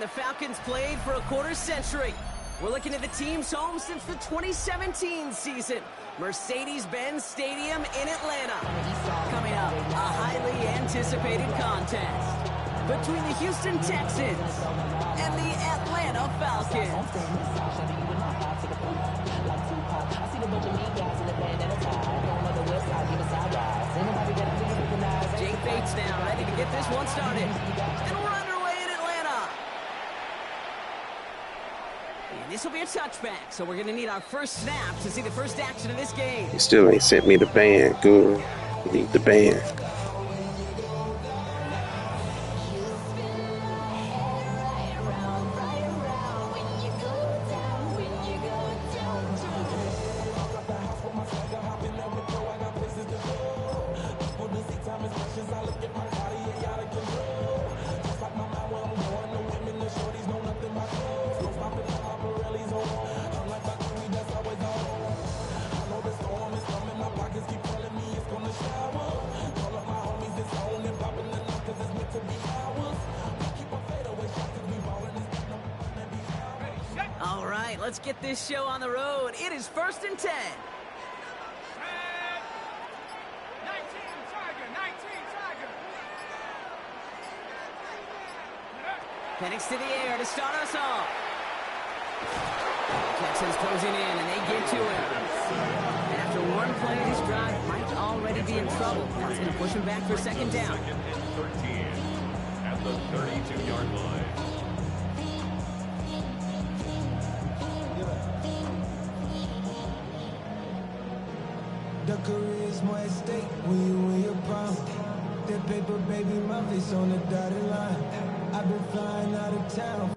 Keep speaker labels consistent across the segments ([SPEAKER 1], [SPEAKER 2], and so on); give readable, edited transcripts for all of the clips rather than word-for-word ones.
[SPEAKER 1] the Falcons played for a quarter century. We're looking at the team's home since the 2017 season. Mercedes-Benz Stadium in Atlanta. Coming up, a highly anticipated contest between the Houston Texans and the Atlanta Falcons. Jake Bates now, ready to get this one started. And we're underway in Atlanta. And this will be a touchback, so we're going to need our first snap to see the first action of this game.
[SPEAKER 2] You still ain't sent me the band, Guru. You need the band.
[SPEAKER 1] All right, let's get this show on the road. It is 1st and 10.
[SPEAKER 3] 19 Tiger.
[SPEAKER 1] Penix to the air to start us off. Texans closing in, and they get to him. And after one play, this drive might already be in trouble. That's going to push him back for second down.
[SPEAKER 3] Second and 13 at the 32-yard line.
[SPEAKER 4] The career's more at stake when you win your prom. That paper, baby, my face on the dotted line. I've been flying out of town.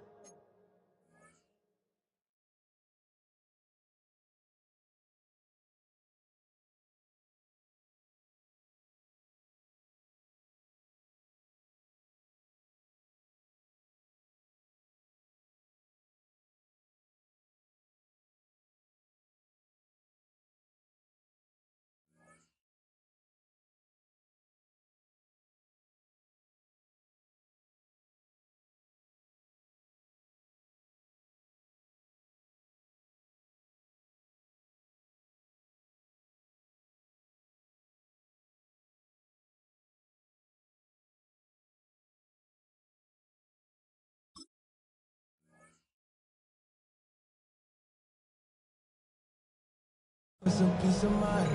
[SPEAKER 4] For some peace of mind,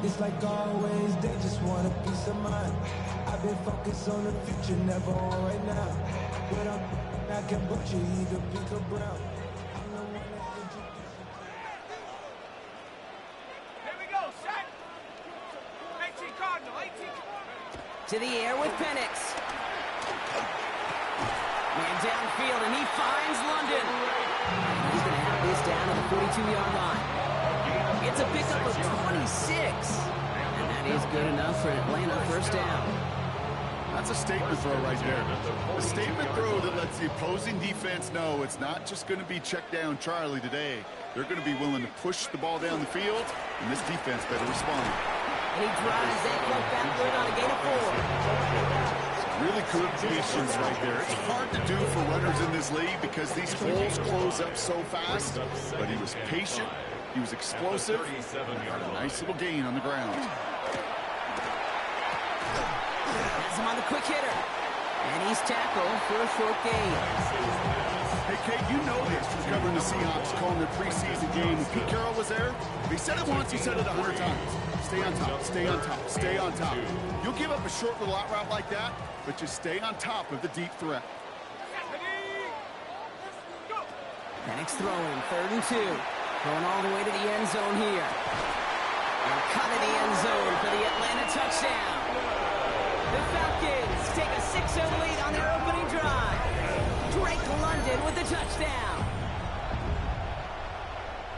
[SPEAKER 4] it's like always, they just want a peace of mind. I've been focused on the future, never on right now. But I'm back and butcher, either pink or brown. I'm the one that introduced you.
[SPEAKER 3] Here we go, set. 18 Cardinal, 18.
[SPEAKER 1] To the air with Penix. Man downfield, and he finds London. He's going to have this down to the 42-yard line. It's a pickup of 26. And that is good enough for Atlanta first down.
[SPEAKER 5] That's a statement throw right there. A statement throw that lets the opposing defense know it's not just going to be check down Charlie today. They're going to be willing to push the ball down the field, and this defense better respond.
[SPEAKER 1] And he drives that club backward on a gain of 4.
[SPEAKER 5] Really good patience right there. It's hard to do for runners in this league because these holes close up so fast, but he was patient. He was explosive. Got a nice little gain on the ground.
[SPEAKER 1] Has him on the quick hitter. And he's tackled for a short gain.
[SPEAKER 5] Hey, Kate, you know this from covering the Seahawks, calling their preseason game. When Pete Carroll was there, if he said it once, he said it 100 times. Stay on top, stay on top, stay on top. You'll give up a short little out route like that, but just stay on top of the deep threat.
[SPEAKER 1] Penix throwing, 3rd and 2. Going all the way to the end zone here. And cut in the end zone for the Atlanta touchdown. The Falcons take a 6-0 lead on their opening drive. Drake London with the touchdown.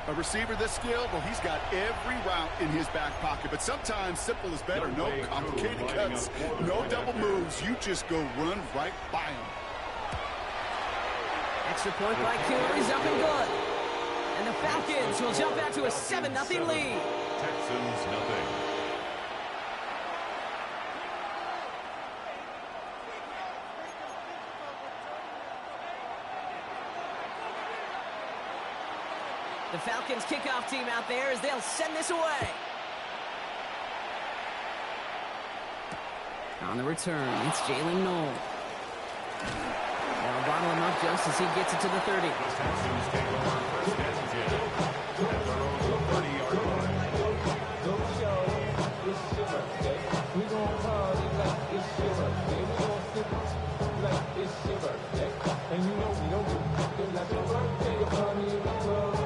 [SPEAKER 5] A receiver this skilled, well, he's got every route in his back pocket. But sometimes simple is better. No complicated cuts, no double moves. You just go run right by him.
[SPEAKER 1] Extra point by Cooper is up and good. And the Falcons will jump out to a 7-0 lead.
[SPEAKER 3] Texans nothing.
[SPEAKER 1] The Falcons kickoff team out there as they'll send this away. On the return, it's Jalen Knoll. They'll bottle him up just as he gets it to the 30.
[SPEAKER 3] Texans take over first and 10 at their own 30-yard line.
[SPEAKER 4] We gon' party like it's your birthday. We gon' sip like it's your birthday. And you know we don't do it like your birthday. Your party in the club.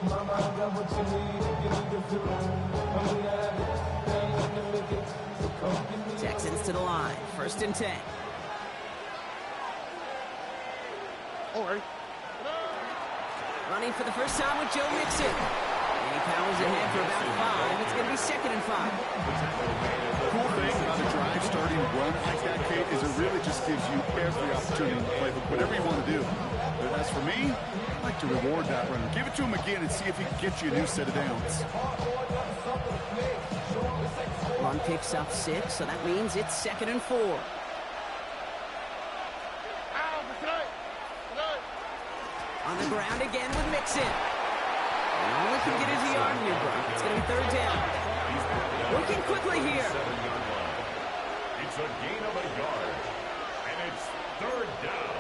[SPEAKER 4] Mama, I got what you need. You need to feel it. I'm gonna have it. Now you can make it. So come give me.
[SPEAKER 1] Texans to the line, first and 10. Running for the first time with Joe Mixon. And he powers ahead for about 5. It's going to be second and 5.
[SPEAKER 5] Cool thing about a drive starting run like that, Kate, is it really just gives you every opportunity in the playbook, whatever you want to do. But as for me, I'd like to reward that runner. Give it to him again and see if he can get you a new set of downs.
[SPEAKER 1] Run picks up 6, so that means it's second and 4. On the ground again with Mixon. And all he can get is a yard in your run. It's going to be third down. Working quickly here.
[SPEAKER 3] 7-yard line. It's a gain of a yard. And it's third down.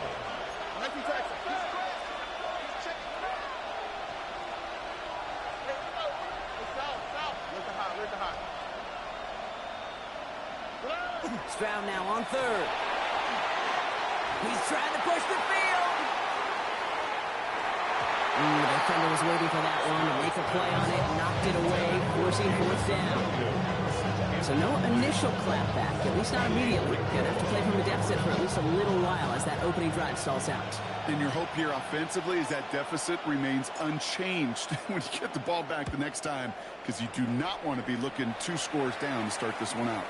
[SPEAKER 1] Stroud now on third. He's trying to push the field. The defender was waiting for that one to make a play on it, knocked it away, forcing fourth down. So no initial clapback, at least not immediately. Going to have to play from a deficit for at least a little while as that opening drive stalls out.
[SPEAKER 5] And your hope here offensively is that deficit remains unchanged when you get the ball back the next time, because you do not want to be looking 2 scores down to start this one out.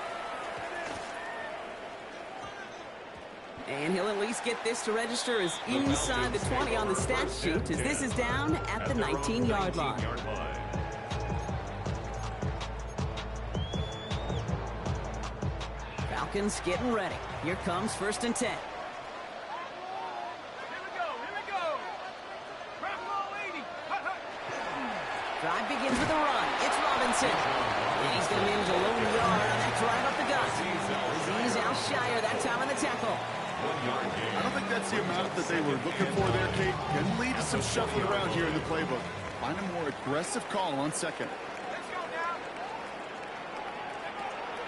[SPEAKER 1] And he'll at least get this to register as inside the 20 on the stat sheet, as this is down at the 19-yard line. Falcons getting ready. Here comes first and 10. Drive begins with a run. It's Robinson. And he's going to manage a low yard on that drive up the gut. He's Alshire that time on the tackle.
[SPEAKER 5] I don't think that's the amount that they were looking for there, Kate. Can lead to some shuffling around here in the playbook. Find a more aggressive call on second.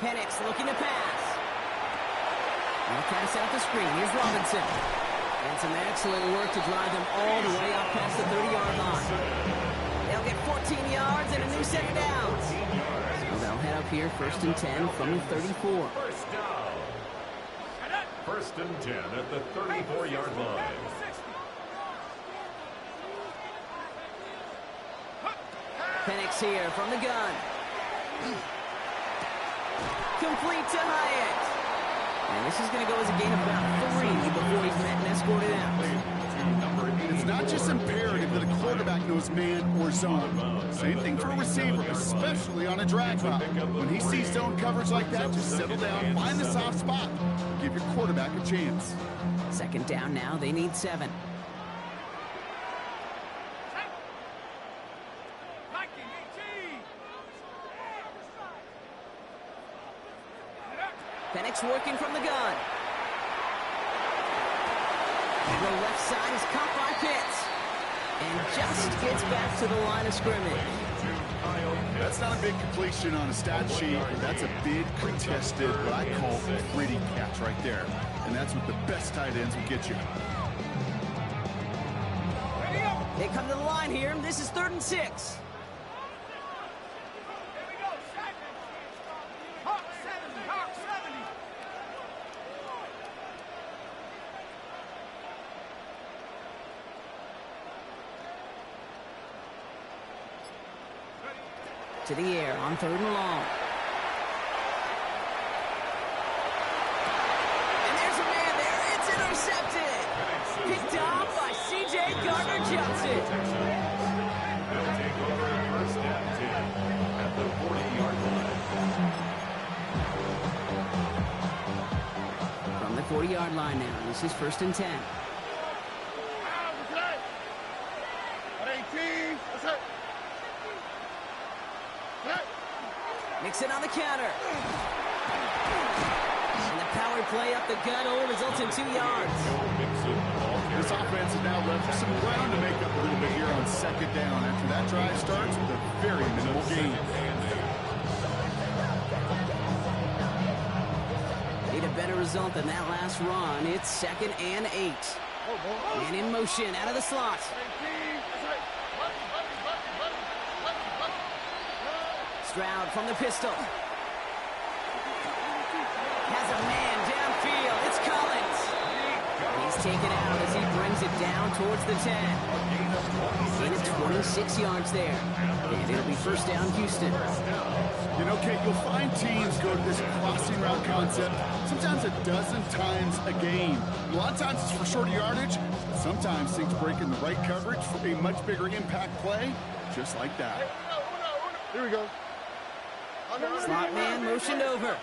[SPEAKER 1] Penix looking to pass. Now pass out the screen. Here's Robinson. And some excellent work to drive them all the way up past the 30-yard line. They'll get 14 yards and a new set of downs. So they'll head up here first and 10 from the 34.
[SPEAKER 3] First down. First and 10 at the 34-yard line.
[SPEAKER 1] Penix here from the gun. Complete to Hyatt. And this is going to go as a gain of about 3 before he's met and escorted out.
[SPEAKER 5] It's not just imperative that a quarterback knows man or zone. Same thing for a receiver, especially on a drag route. When he sees zone coverage like that, just settle down, find the soft spot. Give your quarterback a chance.
[SPEAKER 1] Second down now, they need 7. Penix working from the gun. The left side is caught by Pitts. And just gets back to the line of scrimmage.
[SPEAKER 5] That's not a big completion on a stat sheet. That's a big contested, what I call gritty catch right there. And that's what the best tight ends will get you.
[SPEAKER 1] They come to the line here. This is 3rd and 6. To the air on 3rd and long. And there's a man there. It's intercepted. Picked off by C.J. Gardner-Johnson.
[SPEAKER 3] They'll take over first and 10 at the 40-yard line.
[SPEAKER 1] From the 40-yard line now. This is 1st and 10. Mixon on the counter. And the power play up the gut only results in 2 yards.
[SPEAKER 5] This offense is now left some ground to make up a little bit here on second down after that drive starts with a very minimal gain.
[SPEAKER 1] Need a better result than that last run. It's 2nd and 8. And in motion out of the slot. Stroud from the pistol. Has a man downfield. It's Collins. He's taken out as he brings it down towards the 10. Gain of 26 yards there. And it'll be first down, Houston.
[SPEAKER 5] You know, Kate, you'll find teams go to this crossing route concept sometimes a dozen times a game. A lot of times it's for shorter yardage. Sometimes things break in the right coverage for a much bigger impact play, just like that.
[SPEAKER 6] Here we go.
[SPEAKER 1] Slot man motioned over.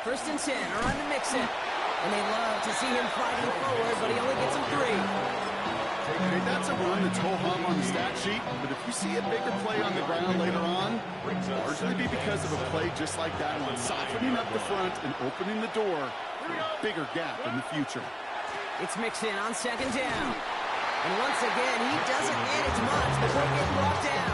[SPEAKER 1] First and 10, around to Mixon. And they love to see him fighting forward, but he only gets him 3.
[SPEAKER 5] Okay, that's a run that's ho-hum on the stat sheet, but if you see a bigger play on the ground later on, it'll largely be because of a play just like that one, softening up the front and opening the door for a bigger gap in the future.
[SPEAKER 1] It's Mixon on second down. And once again, he doesn't manage much before getting brought down.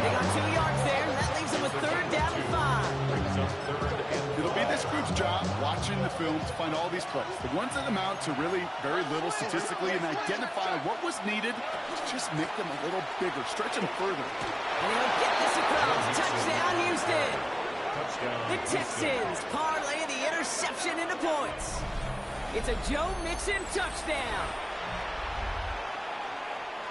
[SPEAKER 1] They got 2 yards there, and that leaves them with 3rd down and 5.
[SPEAKER 5] It'll be this group's job watching the film to find all these plays, the ones that amount to really very little statistically, and identify what was needed to just make them a little bigger, stretch them further.
[SPEAKER 1] And he'll get this across. Touchdown, Houston. The Texans parlay the interception into points. It's a Joe Mixon touchdown.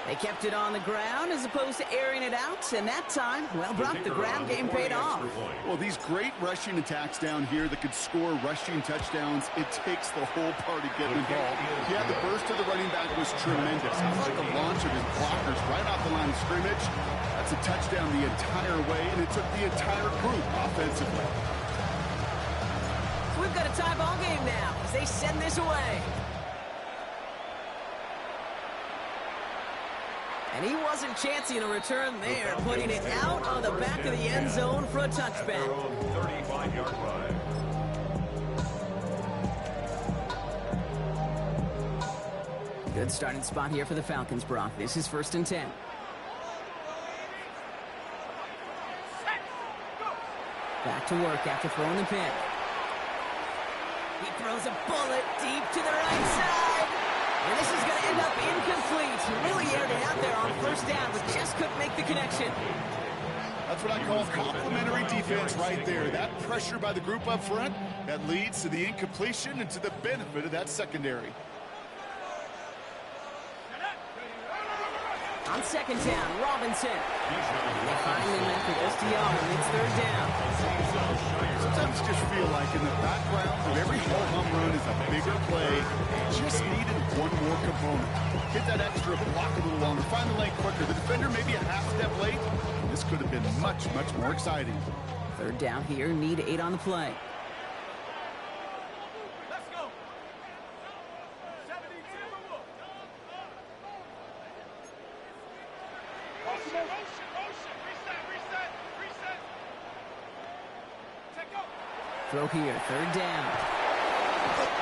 [SPEAKER 1] They kept it on the ground as opposed to airing it out, and that time, well, Brock, the ground game paid off.
[SPEAKER 5] Well, these great rushing attacks down here that could score rushing touchdowns, it takes the whole party getting involved. Yeah, the burst of the running back was tremendous. How about the launch of his blockers right off the line of scrimmage? That's a touchdown the entire way, and it took the entire group offensively.
[SPEAKER 1] So we've got a tie ball game now as they send this away. And he wasn't chancing a return there, putting it out on the back of the end zone for a touchback.
[SPEAKER 3] 35-yard line.
[SPEAKER 1] Good starting spot here for the Falcons, Brock. This is 1st and 10. Back to work after throwing the pick. He throws a bullet deep to the right side. And this is going to end up incomplete. He really aired it out there on 1st down, but just couldn't make the connection.
[SPEAKER 5] That's what I call complimentary defense right there. That pressure by the group up front, that leads to the incompletion and to the benefit of that secondary.
[SPEAKER 1] On 2nd down, Robinson. They find him after SDR, and it's 3rd down.
[SPEAKER 5] Sometimes you just feel like in the background of every home run is a bigger play. Just needed one more component. Get that extra block a little longer. Find the lane quicker. The defender maybe a half step late. This could have been much, much more exciting.
[SPEAKER 1] 3rd down here, need 8 on the play. Throw here, 3rd down.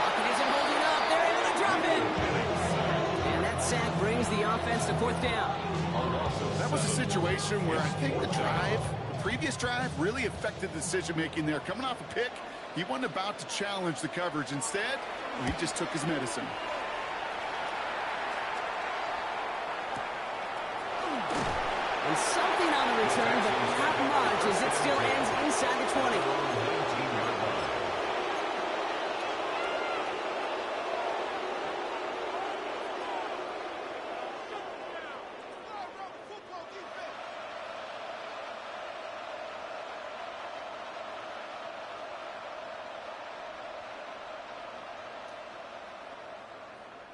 [SPEAKER 1] Pocket isn't holding up. They're able to drop it. And that sack brings the offense to 4th down.
[SPEAKER 5] That was a situation where I think the previous drive, really affected the decision-making there. Coming off a pick, he wasn't about to challenge the coverage. Instead, he just took his medicine.
[SPEAKER 1] And something on the return, but not much as it still ends inside the 20.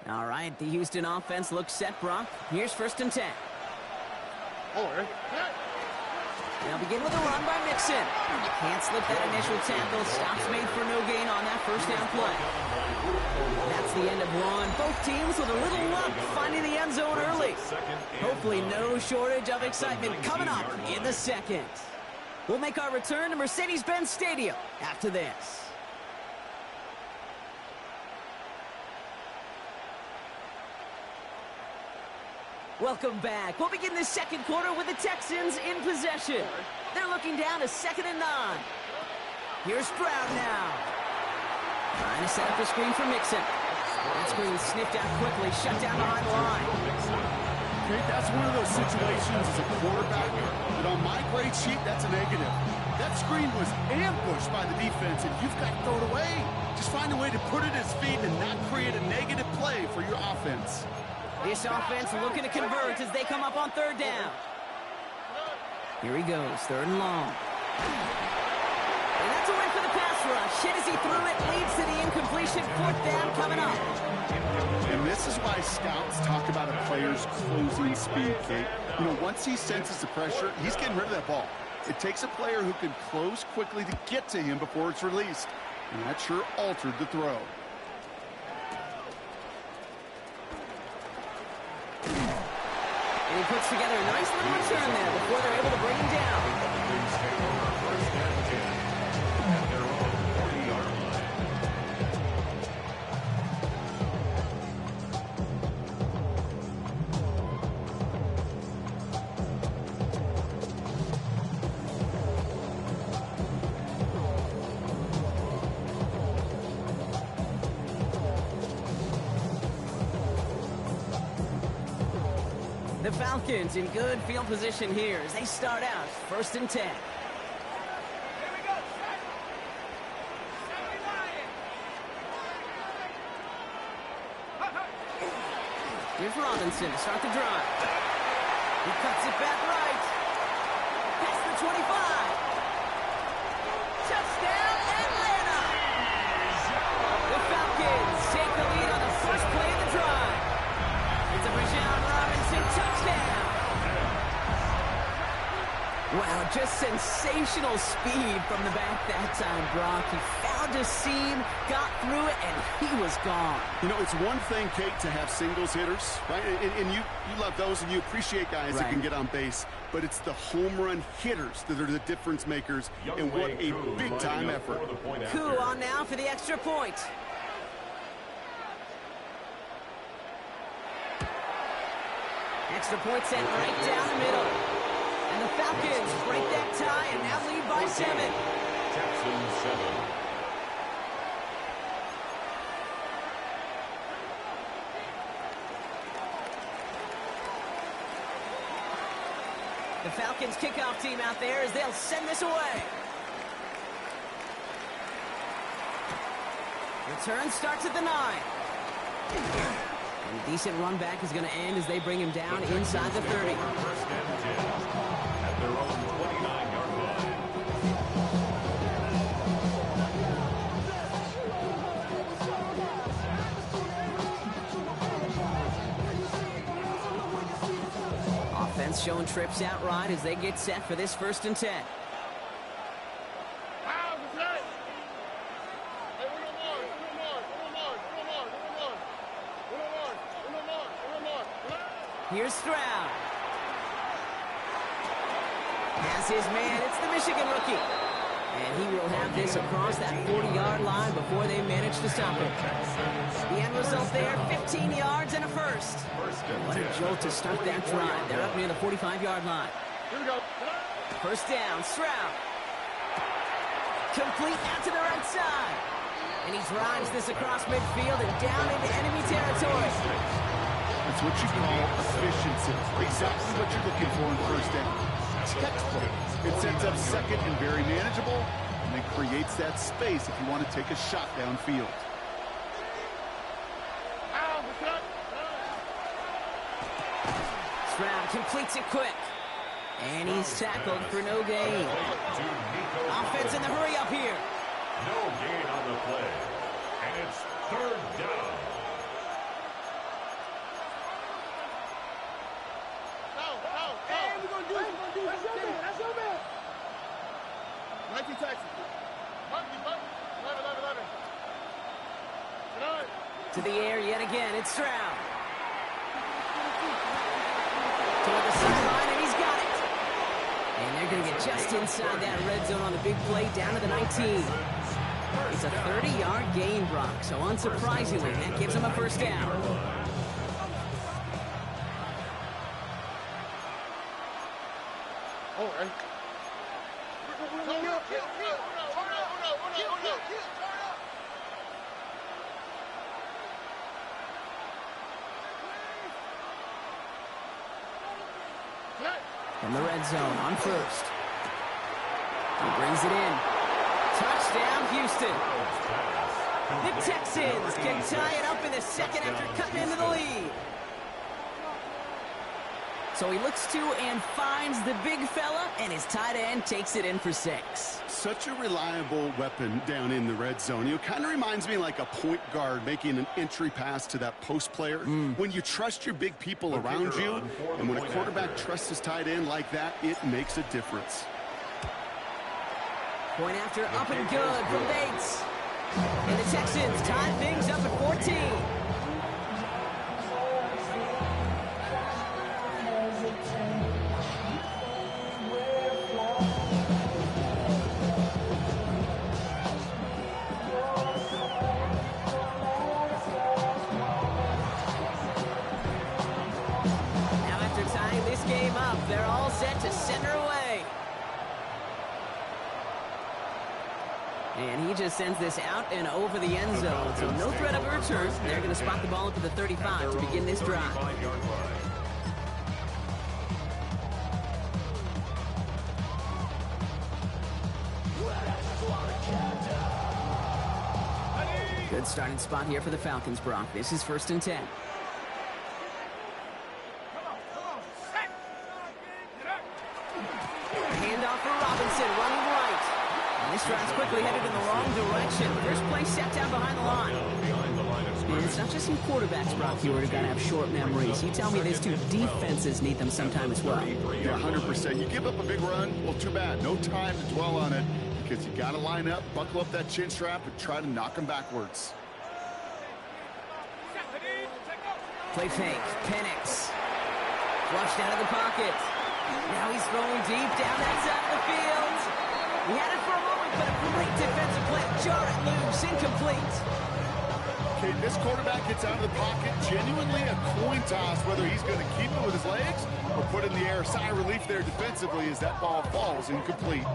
[SPEAKER 1] All right, the Houston offense looks set, Brock. Here's 1st and 10. They'll begin with a run by Mixon. Can't slip that initial tackle. Stops made for no gain on that first down play. That's the end of one. Both teams with a little luck finding the end zone early. Hopefully no shortage of excitement coming up in the second. We'll make our return to Mercedes-Benz Stadium after this. Welcome back. We'll begin the second quarter with the Texans in possession. They're looking down to 2nd and 9. Here's Stroud now. Trying to set up a screen for Mixon. That screen sniffed out quickly, shut down behind the line.
[SPEAKER 5] Okay, that's one of those situations as a quarterback that on my grade sheet, that's a negative. That screen was ambushed by the defense, and you've got to throw it away. Just find a way to put it at his feet and not create a negative play for your offense.
[SPEAKER 1] This offense looking to convert as they come up on 3rd down. Here he goes, 3rd and long. And that's a win for the pass rush. Hit as he threw it, leads to the incompletion. 4th down coming up.
[SPEAKER 5] And this is why scouts talk about a player's closing speed, Kate. You know, once he senses the pressure, he's getting rid of that ball. It takes a player who can close quickly to get to him before it's released. And that sure altered the throw.
[SPEAKER 1] And he puts together a nice little return there before they're able to bring him down. The Falcons in good field position here as they start out 1st and 10. Here's Robinson to start the drive. He cuts it back right. Past the 25. Touchdown, Atlanta! The Falcons take the lead on the first play of the drive. It's a Bijan Robinson touchdown. Wow, just sensational speed from the back that time, Brock. He found a seam, got through it, and he was gone.
[SPEAKER 5] You know, it's one thing, Kate, to have singles hitters, right? And you love those, and you appreciate guys that can get on base. But it's the home run hitters that are the difference makers, and what a big-time effort.
[SPEAKER 1] Koo on now for the extra point. Extra point sent right down the middle. And the Falcons break that tie and now lead by 7.
[SPEAKER 3] Texans 7.
[SPEAKER 1] The Falcons kickoff team out there as they'll send this away. Return starts at the 9. And a decent run back is going to end as they bring him down inside the 30.
[SPEAKER 3] First and 10 at their own 29-yard line.
[SPEAKER 1] Offense showing trips out right as they get set for this 1st and 10. Here's Stroud. Has his man. It's the Michigan rookie. And he will have this across that 40-yard line before they manage to stop him. The end result there, 15 yards and a first. What a jolt to start that drive. They're up near the 45-yard line.
[SPEAKER 5] Here we go.
[SPEAKER 1] First down, Stroud. Complete out to the right side. And he drives this across midfield and down into enemy territory.
[SPEAKER 5] It's what you call efficiency. Exactly what you're looking for in first down. Textbook. It sets up 2nd and very manageable, and it creates that space if you want to take a shot downfield.
[SPEAKER 1] Stroud completes it quick. And he's tackled for no gain. Offense in the hurry up here.
[SPEAKER 3] No gain on the play. And it's 3rd down.
[SPEAKER 1] To the air yet again. It's Stroud. Toward the sideline, and he's got it. And they're going to get just inside that red zone on the big play, down to the 19. It's a 30-yard gain, Brock. So unsurprisingly, that gives him a first down.
[SPEAKER 6] All right.
[SPEAKER 1] From the red zone on first. He brings it in. Touchdown, Houston. The Texans can tie it up in the second after cutting into the lead. So he looks to and finds the big fella, and his tight end takes it in for 6.
[SPEAKER 5] Such a reliable weapon down in the red zone. You know, kind of reminds me like a point guard making an entry pass to that post player. When you trust your big people around you, and when a quarterback trusts his tight end like that, it makes a difference.
[SPEAKER 1] Point after up and good from Bates. And the Texans tie things up at 14. Now after tying this game up, they're all set to send her away. And he just sends this out and over the end zone. So no threat of a return. They're going to spot the ball up to the 35 to begin this drive. Good starting spot here for the Falcons, Brock. This is 1st and 10. Handoff for Robinson, running right. And this drive's quickly headed in the wrong direction. First play set down behind the line. And it's not just some quarterbacks, Brock, who are going to have short memories. You tell me these two defenses need them sometime as well.
[SPEAKER 5] Yeah, 100%. You give up a big run, well, too bad. No time to dwell on it because you got to line up, buckle up that chin strap, and try to knock them backwards.
[SPEAKER 1] Play fake. Penix. Flushed out of the pocket. Now he's throwing deep down that side of the field. He had it for a moment, but a great defensive play. Jar it loose. Incomplete.
[SPEAKER 5] Okay, this quarterback gets out of the pocket. Genuinely a coin toss whether he's going to keep it with his legs or put it in the air. Sigh of relief there defensively as that ball falls incomplete.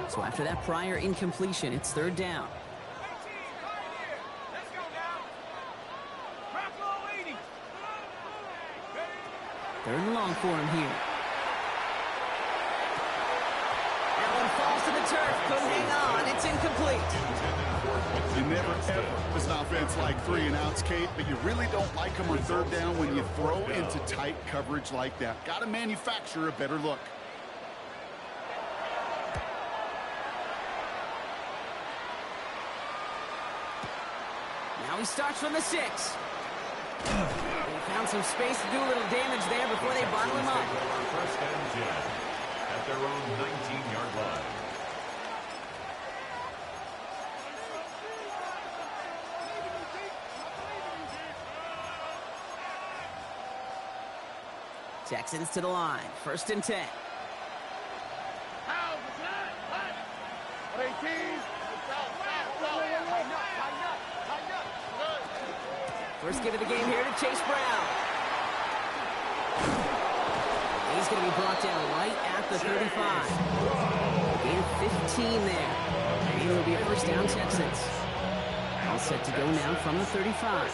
[SPEAKER 1] So after that prior incompletion, it's 3rd down. Third and long for him here. That one falls to the turf. Couldn't hang on. It's incomplete.
[SPEAKER 5] You never, ever as an offense like 3 and outs, Kate, but you really don't like them on 3rd down when you throw into tight coverage like that. Got to manufacture a better look.
[SPEAKER 1] Now he starts from the 6. They found some space to do a little damage there before they bottle him up.
[SPEAKER 3] 1st and 10 at their own 19-yard line.
[SPEAKER 1] Texans to the line. 1st and 10. First give of the game here to Chase Brown. He's going to be brought down right at the 35. Gain of 15 there. And it'll be a first down, Texans. All set to go now from the 35.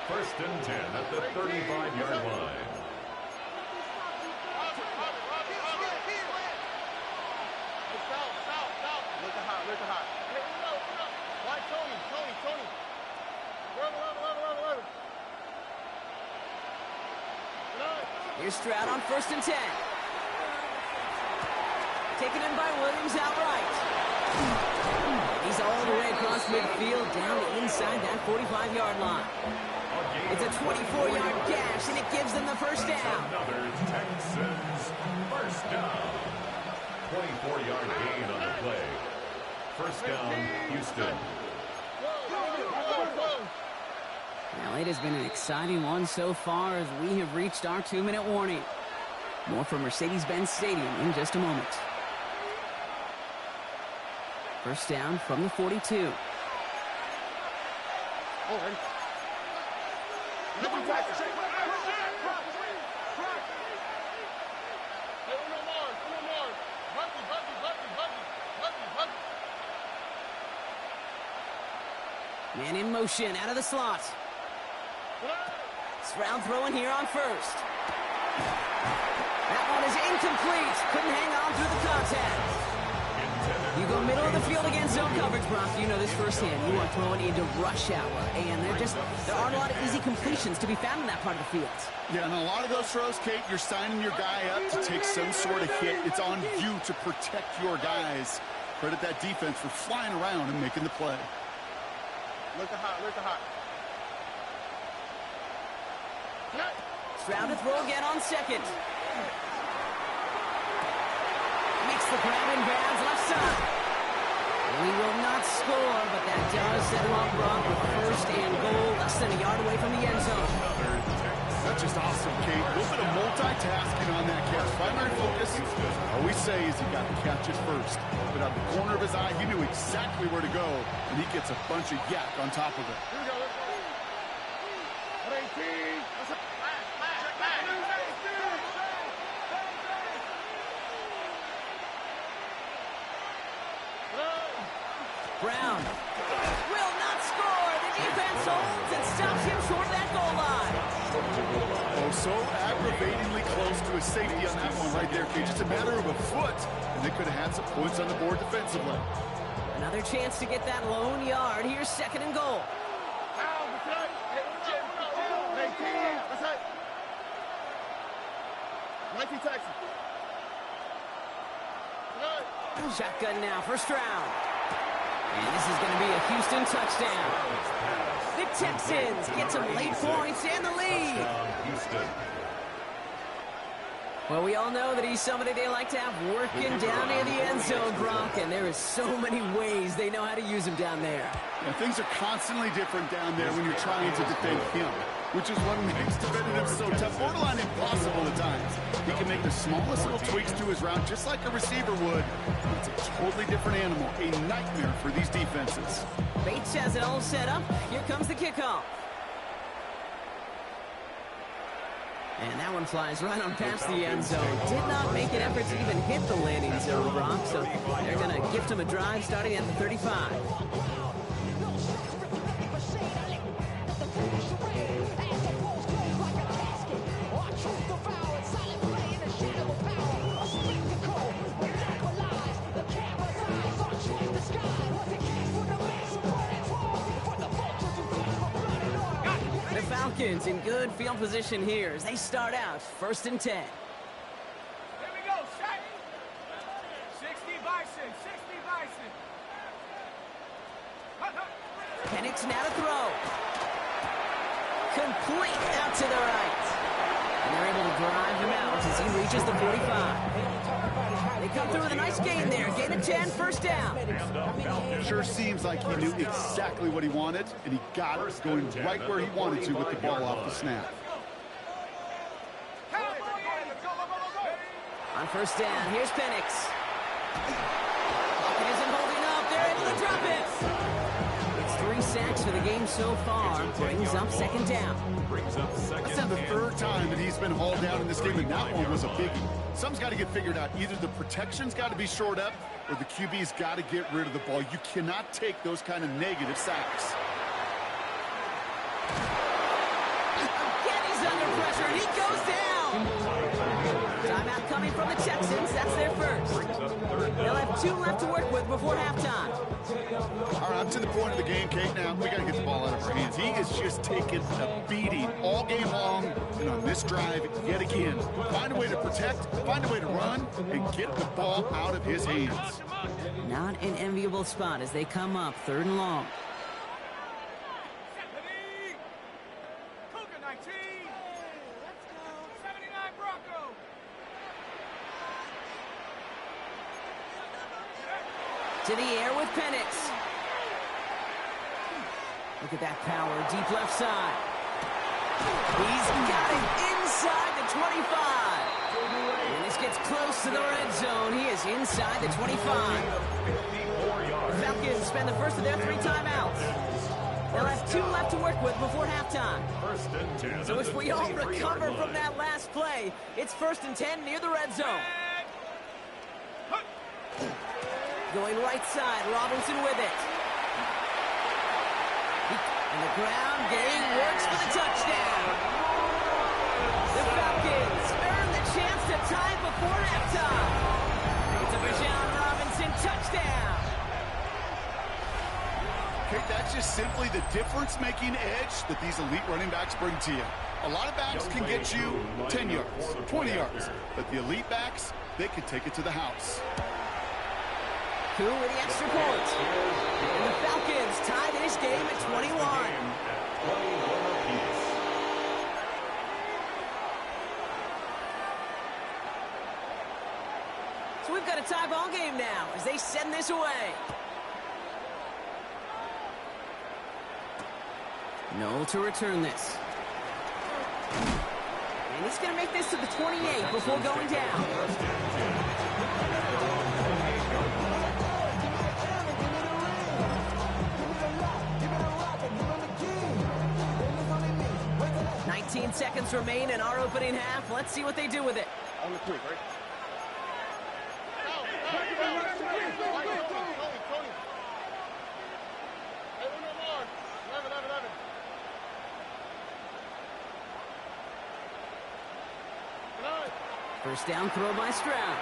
[SPEAKER 3] 1st and 10 at the 35-yard line.
[SPEAKER 1] Here's Stroud on 1st and 10. Taken in by Williams outright. He's all the way across midfield down inside that 45-yard line. It's a 24-yard gash, and it gives them the first down.
[SPEAKER 3] Another Texans first down. 24-yard gain on the play. first down, Houston.
[SPEAKER 1] Well, it has been an exciting one so far as we have reached our 2-minute warning. More from Mercedes-Benz Stadium in just a moment. First down from the 42. Man in motion, out of the slot. Stroud throwing here on first. That one is incomplete. Couldn't hang on through the contact. You go middle of the field against zone coverage, Brock. You know this firsthand. You are throwing into rush hour, and there aren't a lot of easy completions to be found in that part of the field.
[SPEAKER 5] Yeah, and a lot of those throws, Kate, you're signing your guy up to take some sort of hit. It's on you to protect your guys. Credit that defense for flying around and making the play.
[SPEAKER 6] Look at hot, look at hot.
[SPEAKER 1] Stroud to throw again on second. Makes the grab in bounds left side. Well, he will not score, but that does set him up, Brock, with first and goal, less than a yard away from the end zone.
[SPEAKER 5] That's just awesome, Kate. A little bit of multitasking on that catch. Primary focus, all we say is he got to catch it first. But out the corner of his eye, he knew exactly where to go, and he gets a bunch of yak on top of it.
[SPEAKER 6] Here we go.
[SPEAKER 1] Brown will not score. The defense holds and stops him short of that goal line.
[SPEAKER 5] Oh, so aggravatingly close to a safety on that one right there, Kate. Just a matter of a foot, and they could have had some points on the board defensively.
[SPEAKER 1] Another chance to get that lone yard. Here's second and goal. Shotgun now for Stroud. And this is going to be a Houston touchdown. The Texans get some late points and the lead.
[SPEAKER 3] Houston.
[SPEAKER 1] Well, we all know that he's somebody they like to have working down near the end zone, Brock, and there is so many ways they know how to use him down there.
[SPEAKER 5] Yeah, things are constantly different down there when you're trying to defend him, which is what makes defending him so tough, borderline impossible at times. He can make the smallest little tweaks to his route just like a receiver would. It's a totally different animal, a nightmare for these defenses.
[SPEAKER 1] Bates has it all set up. Here comes the kickoff. And that one flies right on past the end zone. Did not make an effort to even hit the landing zone, Brock, so they're going to gift him a drive starting at the 35. Falcons in good field position here as they start out 1st and 10.
[SPEAKER 6] Here we go, shot. 60 Bison, 60 Bison.
[SPEAKER 1] Penix now to throw. Complete out to the right. And they're able to drive him out as he reaches the 45. They come through with a nice gain there. Gain of 10, first down.
[SPEAKER 5] Sure seems like he knew exactly what he wanted, and he got it going right where he wanted to with the ball off the snap.
[SPEAKER 1] On first down, here's Penix. Pocket isn't holding up. They're able to drop it. It's 3 sacks for the game so far. Brings up second down.
[SPEAKER 5] That's now the 3rd time that he's been hauled down in this game, and that one was a biggie. Something's got to get figured out. Either the protection's got to be shored up, or the QB's got to get rid of the ball. You cannot take those kind of negative sacks.
[SPEAKER 1] Again, he's under pressure, and he goes down. Timeout coming from the Texans. That's their first. They'll have 2 left to work with before halftime.
[SPEAKER 5] All right, up to the point of the game, Kate. Now, we got to get the ball out of our hands. He is just taking a beating all game long, and on this drive, yet again. Find a way to protect, find a way to run, and get the ball out of his hands.
[SPEAKER 1] Not an enviable spot as they come up 3rd and long.
[SPEAKER 6] Cougar 19. Let's go. 79 Bronco.
[SPEAKER 1] To the air with Penix. Look at that power, deep left side. He's got it inside the 25. And this gets close to the red zone. He is inside the 25. The Falcons spend the first of their 3 timeouts. They'll have 2 left to work with before halftime. So if we all recover from that last play, it's 1st and 10 near the red zone. Going right side, Robinson with it. And the ground game works for the touchdown. The Falcons earn the chance to tie before halftime. It's a Bijan Robinson touchdown.
[SPEAKER 5] Okay, that's just simply the difference-making edge that these elite running backs bring to you. A lot of backs can get you 10 yards, 20 yards, but the elite backs, they can take it to the house.
[SPEAKER 1] With the extra point. And the Falcons tie this game at 21. So we've got a tie ball game now as they send this away. Noel to return this. And he's going to make this to the 28 before going down. 19 seconds remain in our opening half. Let's see what they do with it.
[SPEAKER 7] On the 3, right?
[SPEAKER 1] First down throw by Stroud.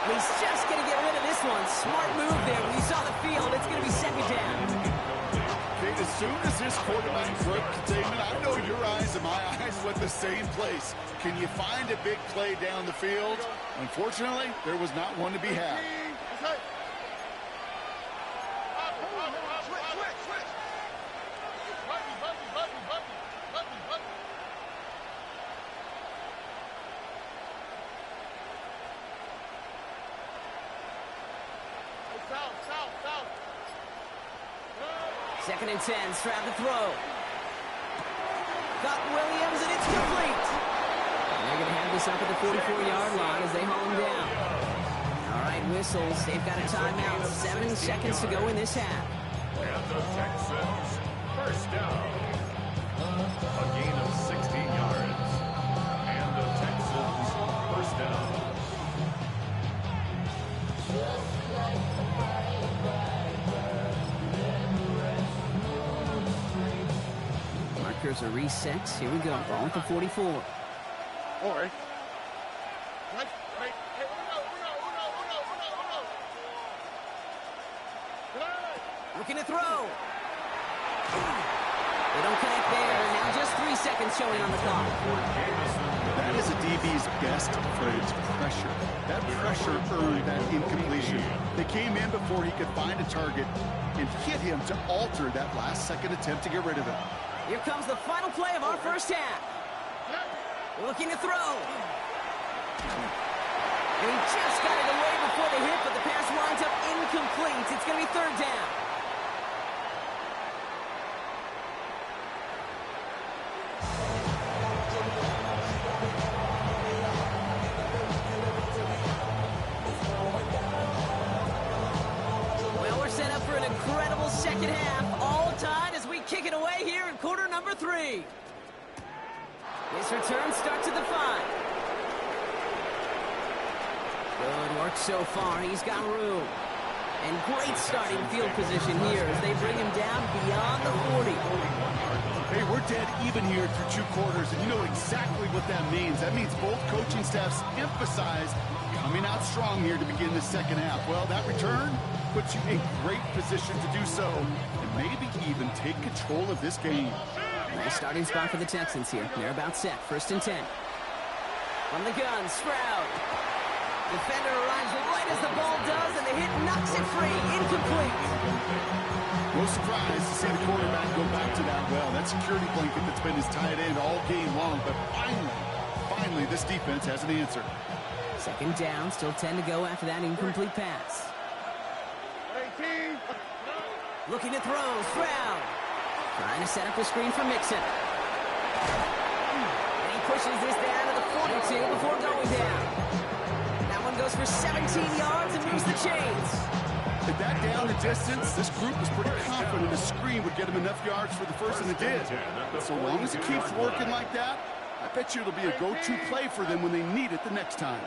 [SPEAKER 1] He's just going to get rid of this one. Smart move there. When you saw the field, it's going to be 2nd down.
[SPEAKER 5] Okay, as soon as this quarterback broke containment, I know your eyes and my eyes went the same place. Can you find a big play down the field? Unfortunately, there was not one to be had.
[SPEAKER 1] Second and 10, Stroud to throw. Got Williams, and it's complete. And they're going to have this up at the 44-yard line as they haul him down. All right, whistles. They've got a timeout. 7 seconds to go in this half.
[SPEAKER 3] And the Texans, first down. A gain of 16 yards. And the Texans, first down.
[SPEAKER 1] Markers are reset. Here we go. Ball at the 44.
[SPEAKER 7] All right.
[SPEAKER 1] Looking to throw. They don't connect there. Now just 3 seconds showing on the clock.
[SPEAKER 5] That is a DB's best phrase, pressure. That pressure earned that incompletion. They came in before he could find a target and hit him to alter that last-second attempt to get rid of it.
[SPEAKER 1] Here comes the final play of our first half. Looking to throw. And he just got it away before the hit, but the pass winds up incomplete. It's going to be 3rd down. Well, we're set up for an incredible second half. All tied as we kick it away here in quarter number 3. This return starts at the 5. Good work so far. He's got room. And great starting field position here as they bring him down beyond the 40.
[SPEAKER 5] Hey, we're dead even here through 2 quarters, and you know exactly what that means. That means both coaching staffs emphasize coming out strong here to begin the second half. Well, that return puts you in great position to do so, and maybe even take control of this game.
[SPEAKER 1] Nice starting spot for the Texans here. They're about set. 1st and 10. From the gun, Stroud. Defender arrives right as the ball does, and the hit knocks it free. Incomplete.
[SPEAKER 5] No surprise to see the quarterback go back to that well. That security blanket that's been his tight end all game long. But finally, this defense has an answer.
[SPEAKER 1] Second down, still 10 to go after that incomplete pass.
[SPEAKER 7] 18.
[SPEAKER 1] Looking to throw, Stroud. Trying to set up the screen for Mixon. And he pushes this down to the 42 before going down. That one goes for 17 yards and moves the chains.
[SPEAKER 5] At that down the distance, this group was pretty confident the screen would get him enough yards for the first, and it did. So long as it keeps working like that, I bet you it'll be a go-to play for them when they need it the next time.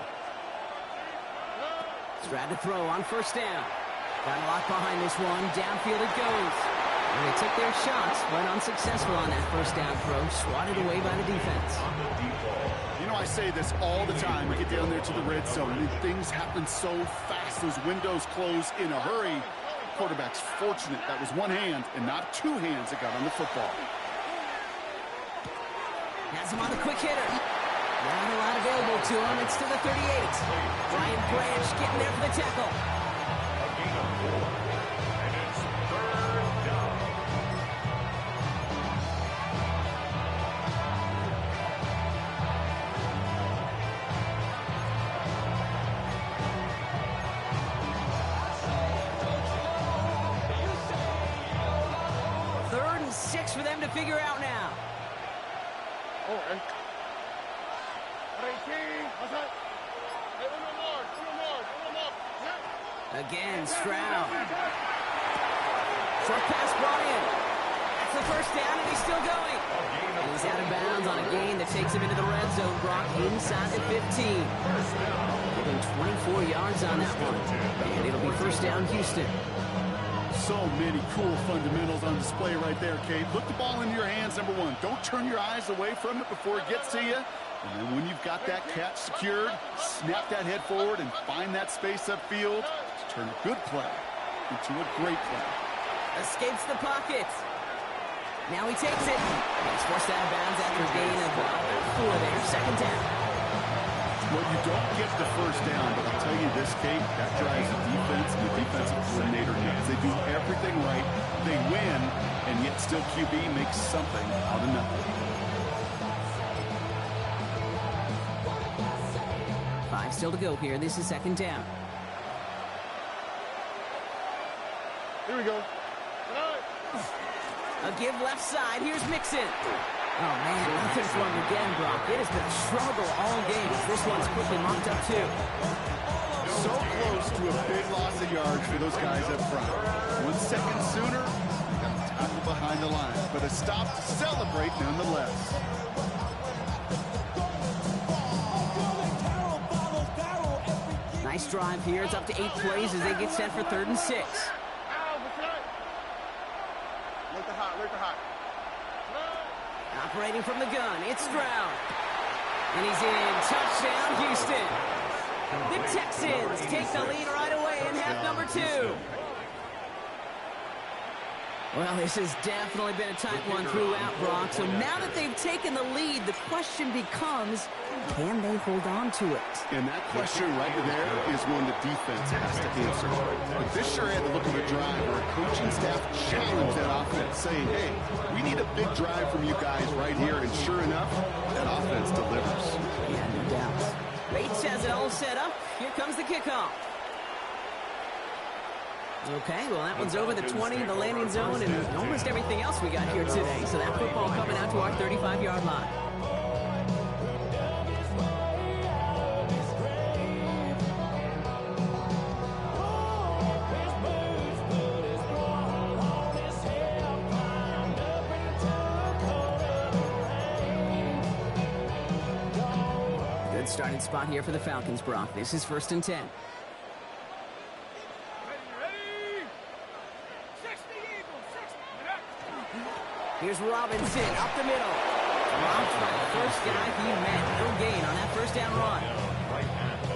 [SPEAKER 1] Stroud to throw on first down. Got a lot behind this one. Downfield it goes. And they took their shots, went unsuccessful on that first down throw, swatted away by the defense.
[SPEAKER 5] You know, I say this all the time. We get down there to the red zone, and things happen so fast. Those windows close in a hurry. Quarterback's fortunate that was one hand and not two hands that got on the football.
[SPEAKER 1] Has him on the quick hitter. Not a lot available to him. It's to the 38. Brian Branch getting there for the tackle. Third and 6 for them to figure out now.
[SPEAKER 7] All right. 18. Outside. Hey, uno more. Yeah.
[SPEAKER 1] Again, Stroud. Short pass brought in. That's the first down, and he's still going. And he's out of bounds on a gain that takes him into the red zone. Brock inside the 15. Giving 24 yards on that one. And it'll be first down, Houston.
[SPEAKER 5] So many cool fundamentals on display right there, Kate. Look the ball into your hands, number one. Don't turn your eyes away from it before it gets to you. And then when you've got that catch secured, snap that head forward and find that space upfield to turn a good play into a great play.
[SPEAKER 1] Escapes the pocket. Now he takes it. He's forced out of bounds after a gain of 4 there. Second down.
[SPEAKER 5] Well, you don't get the first down, but I'll tell you this, Kate, that drives the defense and the defensive coordinator nuts. They do everything right. They win, and yet still QB makes something out of nothing.
[SPEAKER 1] 5 still to go here. This is second down.
[SPEAKER 7] Here we go.
[SPEAKER 1] A give left side. Here's Mixon. Oh, man, nothing for him again, Brock. It has been a struggle all game. This one's quickly mocked up, too.
[SPEAKER 5] So close to a big loss of yards for those guys up front. 1 second sooner, got to tackle behind the line. But a stop to celebrate nonetheless.
[SPEAKER 1] Nice drive here. It's up to 8 plays as they get set for 3rd and 6.
[SPEAKER 7] Look the hot.
[SPEAKER 1] Operating from the gun, it's Stroud. And he's in. Touchdown, Houston. The Texans take the lead right away in half number 2. Well, this has definitely been a tight one throughout, Brock. So now that they've taken the lead, the question becomes, can they hold on to it?
[SPEAKER 5] And that question right there is one the defense has to answer. But this sure had the look of a drive where a coaching staff challenged that offense, saying, hey, we need a big drive from you guys right here. And sure enough, that offense delivers.
[SPEAKER 1] Yeah, no doubt. Bates has it all set up. Here comes the kickoff. Okay, well, that one's over the 20, the landing zone, and almost everything else we got here today. So that football coming out to our 35-yard line. Good starting spot here for the Falcons, Brock. This is 1st and 10. Here's Robinson up the middle. Dropped by the first guy he met. No gain on that first down run.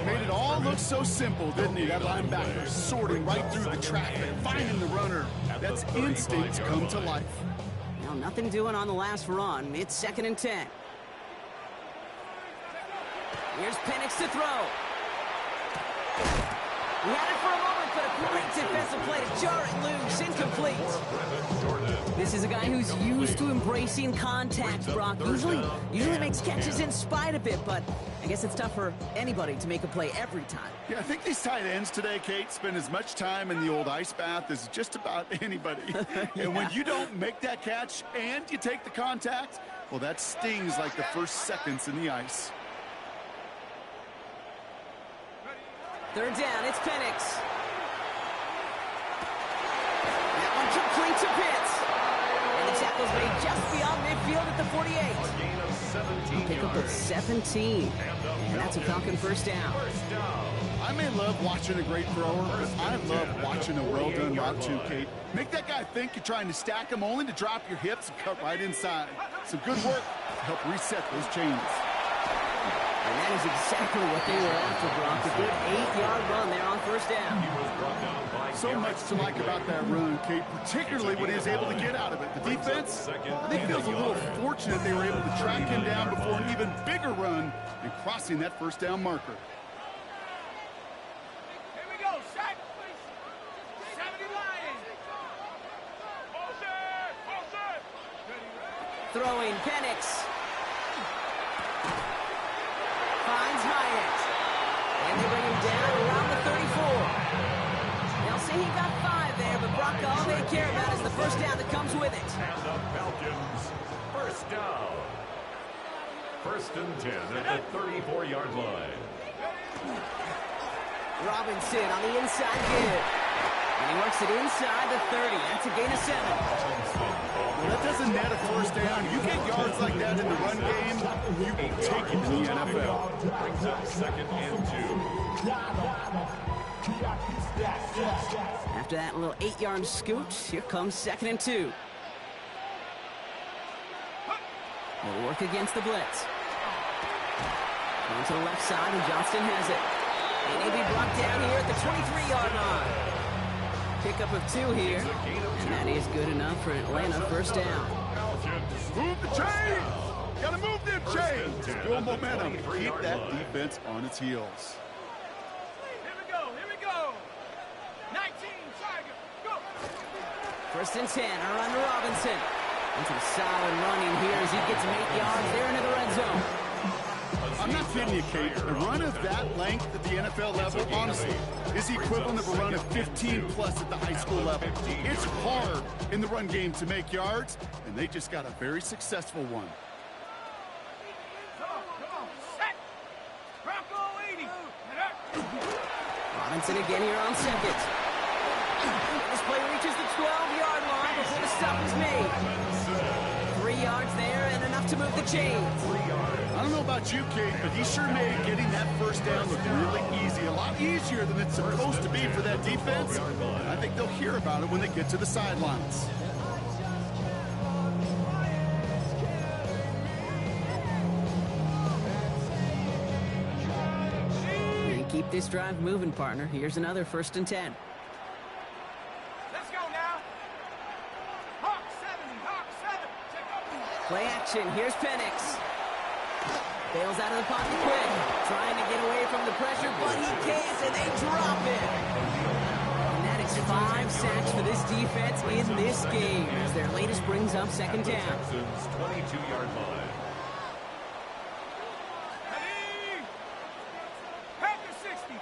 [SPEAKER 5] Made it all look so simple, didn't he? That linebacker sorting right through the traffic, finding the runner. That's instincts come to life.
[SPEAKER 1] Now nothing doing on the last run. It's 2nd and 10. Here's Penix to throw. He had it for a moment but a great defensive play to jar it loose. Incomplete. This is a guy who's used to embracing contact, Brock. Usually makes catches in spite of it, but I guess it's tough for anybody to make a play every time.
[SPEAKER 5] Yeah, I think these tight ends today, Kate, spend as much time in the old ice bath as just about anybody.
[SPEAKER 1] Yeah.
[SPEAKER 5] And when you don't make that catch and you take the contact, well, that stings like the first seconds in the ice.
[SPEAKER 1] Third down, it's Penix. That one complete to Pitts. And the tackle's made just beyond midfield at the 48.
[SPEAKER 3] A gain of 17
[SPEAKER 1] Pick up at
[SPEAKER 3] yards.
[SPEAKER 1] 17. And that's a Falcon first down.
[SPEAKER 3] First down.
[SPEAKER 5] I may love watching a great thrower, but I love watching a well-done route too, Kate. Make that guy think you're trying to stack him only to drop your hips and cut right inside. Some good work to help reset those chains.
[SPEAKER 1] And that is exactly what they were after, Brock. A good 8-yard run there on first down.
[SPEAKER 3] He was brought down by
[SPEAKER 5] So much to like about that run, Kate, particularly when he was able to get out of it. The defense, I think, feels a little fortunate they were able to track him down before an even bigger run and crossing that first down marker.
[SPEAKER 6] Here we go, set. 70 Lions. All set.
[SPEAKER 1] Throwing Penix. Finds Hyatt. And they bring him down around the 34. They'll say he got 5 there, but Brock, all they care about is the first down that comes with it.
[SPEAKER 3] And the Falcons, first down. First and 10 at the 34-yard line.
[SPEAKER 1] Robinson on the inside give. And he works it inside the 30. That's a gain of 7.
[SPEAKER 5] Well, that doesn't net a first down. You get yards like that in the run game, you will take it in the NFL.
[SPEAKER 3] Brings up second and 2.
[SPEAKER 1] After that little 8-yard scoot, here comes second and 2. They'll work against the blitz. Going to the left side, and Johnston has it. And he'll be brought down here at the 23-yard line. Pickup of 2 here, and that is good enough for Atlanta first down.
[SPEAKER 5] Move the chains! Gotta move them chains! Build momentum. Keep that defense on its heels.
[SPEAKER 6] Here we go. 19, Tiger, go.
[SPEAKER 1] First and 10, a run to Robinson. Into the solid running here as he gets him 8 yards there into the red zone.
[SPEAKER 5] I'm not kidding you, Kate. A run of that length at the NFL level, honestly, is the equivalent of a run of 15-plus at the high school level. It's hard in the run game to make yards, and they just got a very successful one.
[SPEAKER 6] Come on, set. Bronco 80.
[SPEAKER 1] Robinson again here on second. This play reaches the 12-yard line before the stop is made. 3 yards there and enough to move the chains.
[SPEAKER 5] I don't know about you, Kate, but he sure made getting that first down look really easy. A lot easier than it's supposed to be for that defense. And I think they'll hear about it when they get to the sidelines.
[SPEAKER 1] And keep this drive moving, partner. Here's another first and 10.
[SPEAKER 6] Let's go now. Hawk 7. Take over.
[SPEAKER 1] Play action. Here's Penix. Bails out of the pocket quick. Trying to get away from the pressure, but he can't, and they drop it. And that is 5 sacks for this defense in this game as their latest brings up second down.
[SPEAKER 3] Texans 22-yard line.
[SPEAKER 6] Ready. Panther 60.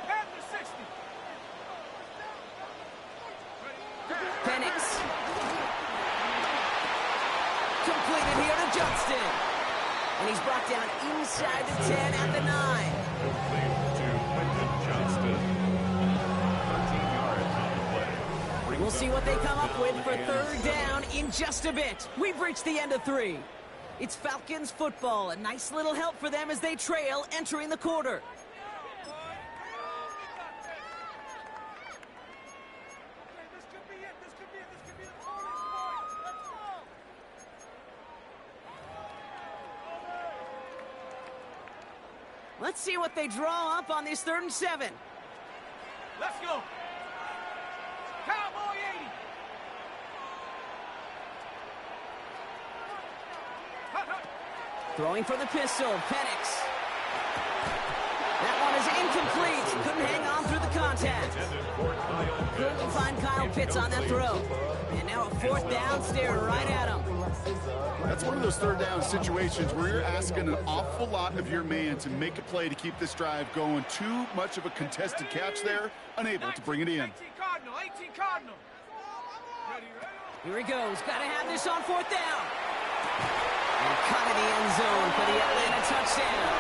[SPEAKER 1] Penix. Completed here to Johnston. And he's brought down inside the 10 at the 9.
[SPEAKER 3] Complete to Quentin Johnston. 13 yards on the play.
[SPEAKER 1] We'll see what they come up with for third down in just a bit. We've reached the end of 3. It's Falcons football. A nice little help for them as they trail entering the quarter.
[SPEAKER 6] This could be it. This could be the bonus point. Let's go.
[SPEAKER 1] Let's see what they draw up on this 3rd and 7.
[SPEAKER 6] Let's go. Cowboy 80.
[SPEAKER 1] Throwing for the pistol, Penix. That one is incomplete. Couldn't hang on through the contact.
[SPEAKER 3] Intended for Kyle
[SPEAKER 1] couldn't find Kyle Pitts on that throw. And now a 4th down, staring right at him.
[SPEAKER 5] That's one of those 3rd down situations where you're asking an awful lot of your man to make a play to keep this drive going. Too much of a contested catch there, unable to bring it in.
[SPEAKER 6] 18 Cardinal, 18 Cardinal.
[SPEAKER 1] Here he goes. Got to have this on 4th down. And cut in the end zone for the Atlanta touchdown.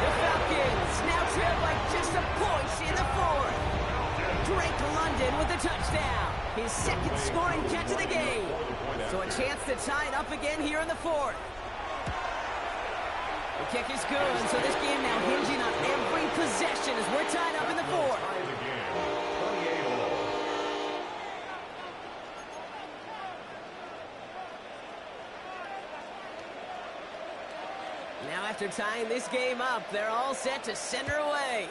[SPEAKER 1] The Falcons now trail by just a point in the 4th. Drake London with the touchdown. His 2nd scoring catch of the game. So a chance to tie it up again here in the 4th. The kick is good, so this game now hinging on every possession as we're tied up in the 4th. Now after tying this game up, they're all set to send her away.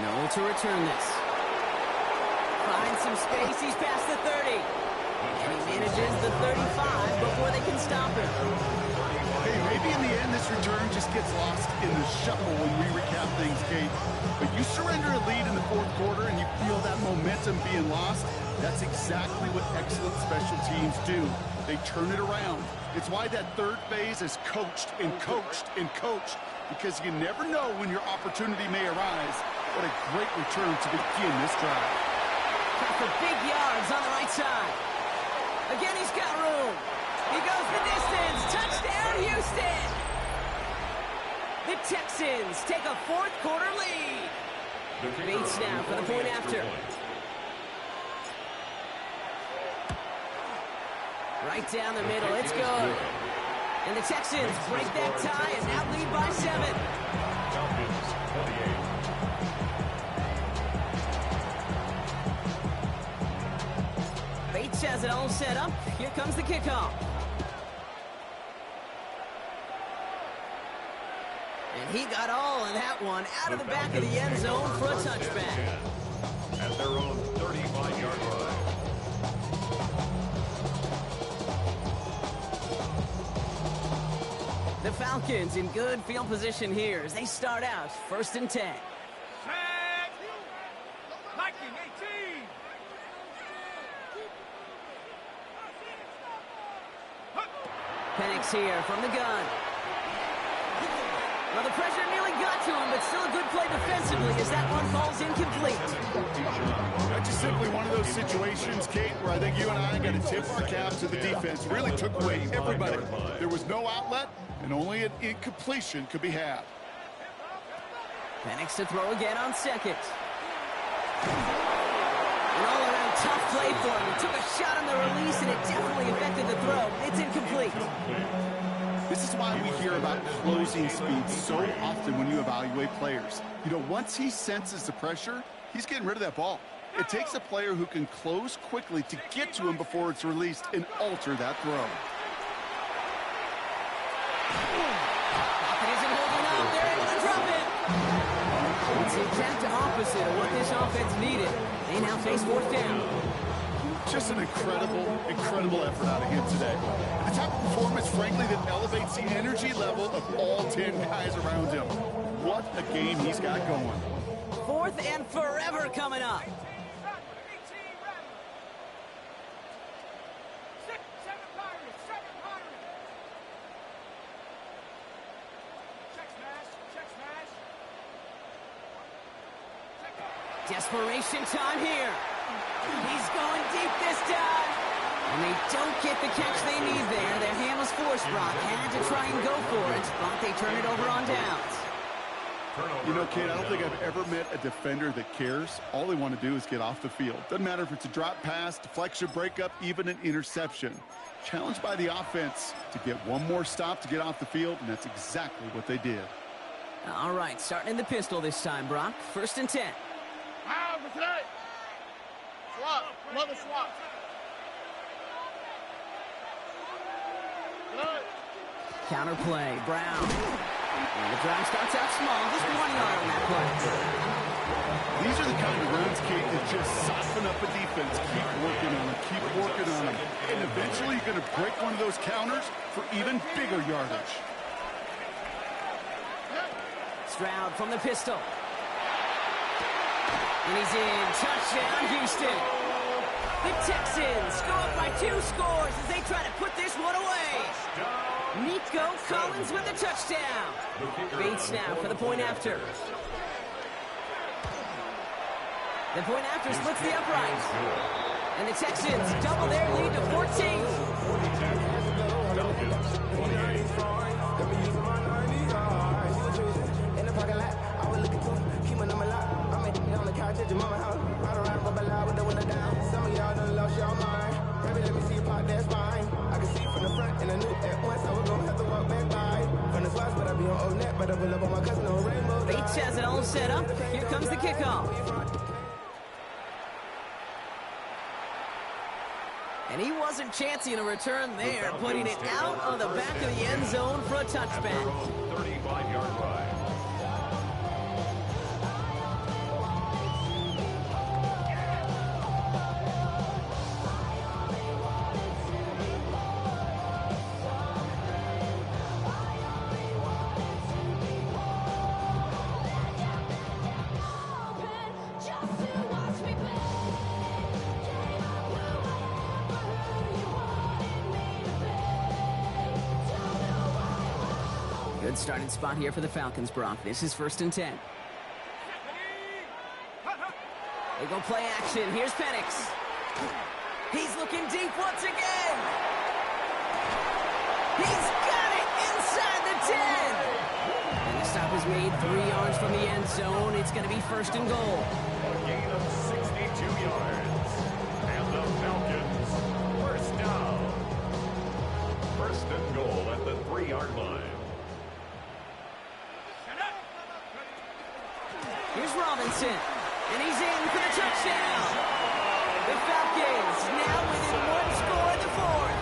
[SPEAKER 1] Noel to return this. Finds some space, he's past the 30. And he manages the 35 before they can stop him.
[SPEAKER 5] Hey, maybe in the end this return just gets lost in the shuffle when we recap things, Kate. But you surrender a lead in the 4th quarter and you feel that momentum being lost. That's exactly what excellent special teams do. They turn it around. It's why that 3rd phase is coached and coached and coached, because you never know when your opportunity may arise. What a great return to begin this drive.
[SPEAKER 1] Got the big yards on the right side. Again, he's got room. He goes the distance. Touchdown, Houston. The Texans take a 4th quarter lead. Bates now for the point after. Right down the middle, it's good. And the Texans break that tie and now lead by 7.
[SPEAKER 3] Falcons 48.
[SPEAKER 1] Bates has it all set up. Here comes the kickoff. And he got all of that one out of the back of the end zone for a touchback.
[SPEAKER 3] At their own 35-yard line.
[SPEAKER 1] The Falcons in good field position here as they start out 1st and 10.
[SPEAKER 6] Set. Viking 18.
[SPEAKER 1] Penix here from the gun. Well, the pressure nearly got to him, but still a good play defensively as that one falls incomplete.
[SPEAKER 5] That's just simply one of those situations, Kate, where I think you and I got to tip our cap to the defense. Really took away everybody. There was no outlet, and only an incompletion could be had.
[SPEAKER 1] Penix to throw again on 2nd. An all-around tough play for him. He took a shot on the release, and it definitely affected the throw. It's incomplete.
[SPEAKER 5] This is why we hear about closing speed so often when you evaluate players. You know, once he senses the pressure, he's getting rid of that ball. It takes a player who can close quickly to get to him before it's released and alter that throw.
[SPEAKER 1] Pocket isn't holding up. They're able to drop it. It's the exact opposite of what this offense needed. They now face 4th down.
[SPEAKER 5] Just an incredible effort out of him today. The type of performance, frankly, that elevates the energy level of all 10 guys around him. What a game he's got going.
[SPEAKER 1] 4th and forever coming up.
[SPEAKER 6] 18 Rebels. 6, 7 Pirates, 7 Pirates. Check smash, check smash.
[SPEAKER 1] Desperation time here. He's going deep this time. And they don't get the catch they need there. Their hand was forced, Brock. Had to try and go for it, but they turn it over on downs.
[SPEAKER 5] You know, Kate, I don't think I've ever met a defender that cares. All they want to do is get off the field. Doesn't matter if it's a drop pass, deflection, breakup, even an interception. Challenged by the offense to get one more stop to get off the field, and that's exactly what they did.
[SPEAKER 1] All right, starting in the pistol this time, Brock. 1st and 10.
[SPEAKER 7] For today. Swap. Another swap. Tonight.
[SPEAKER 1] Counter play, Brown. And the drive starts out small, just 1 yard on that play.
[SPEAKER 5] These are the kind of runs, Kate, that just soften up a defense. Keep working on them, keep working on them. And eventually you're going to break one of those counters for even bigger yardage.
[SPEAKER 1] Stroud from the pistol. And he's in. Touchdown, Houston. The Texans go up by 2 scores as they try to put this one away. Nico Collins with the touchdown. Bates now for the point after. The point after splits the upright. And the Texans double their lead to 14. Bates has it all set up. Here comes the kickoff. And he wasn't chancing a return there, putting it out on the back of the end zone for a touchback.
[SPEAKER 3] 35-yard line.
[SPEAKER 1] Good starting spot here for the Falcons, Brock. This is 1st and 10. They go play action. Here's Penix. He's looking deep once again. He's got it inside the 10. And the stop is made 3 yards from the end zone. It's going to be 1st and goal.
[SPEAKER 3] A gain of 62 yards. And the Falcons, 1st down. 1st and goal at the 3-yard line.
[SPEAKER 1] Here's Robinson, and he's in for the touchdown. The Falcons now within 1 score in the 4th.